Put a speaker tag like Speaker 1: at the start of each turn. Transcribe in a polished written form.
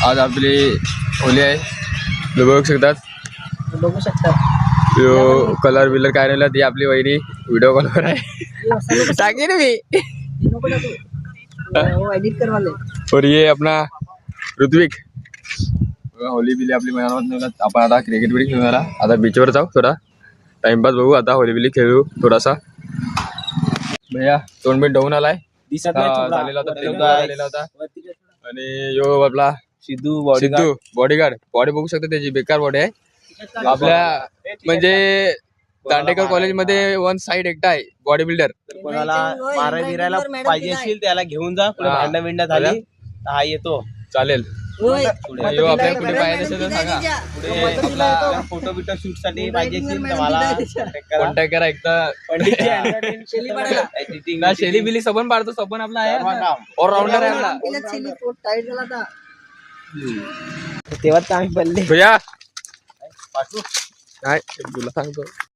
Speaker 1: आज आपली होली आहे. तुम्ही बघू शकतात यो कलर बिलर काय राहिला ती आपली वहिनी व्हिडिओ कॉलवर आहे. टाकेन मी
Speaker 2: एडिट करवाले.
Speaker 1: और ये अपना ऋत्विक होली बिली आपली मैदानात आपण आता क्रिकेट बिडी खेळून आला. आता बीचवर जाऊ थोडा टाइमपास बघू. आता होली बिली खेळू थोडासा. भैया तोंड बिंड डवून आलाय झालेला होता. आणि यो आपला
Speaker 3: सिद्धू
Speaker 1: बॉडीगार्ड बॉडी बघू शकता त्याची बेकार बॉडी आहे. आपल्या म्हणजे दांडेकर कॉलेजमध्ये वन साइड एकटा आहे बॉडी बिल्डर.
Speaker 3: कोणाला मारा बिरायला पाहिजे असेल त्याला घेऊन जा. भांडा बिंडा झाली हा येतो.
Speaker 1: चालेल. यो आपल्याला कुठे पाहिजे असेल तर सांगा.
Speaker 3: पुढे फोटो बिटो शूट साठी पाहिजे असेल तर मला
Speaker 1: कॉन्टॅक्ट करा. एकदा ना शेली बिली सबन पाडतो. सबन आपला आहे ऑलराऊंडर आहे आपला.
Speaker 3: तेव्हा आम्ही पडले
Speaker 1: भैया नाही तुला सांगतो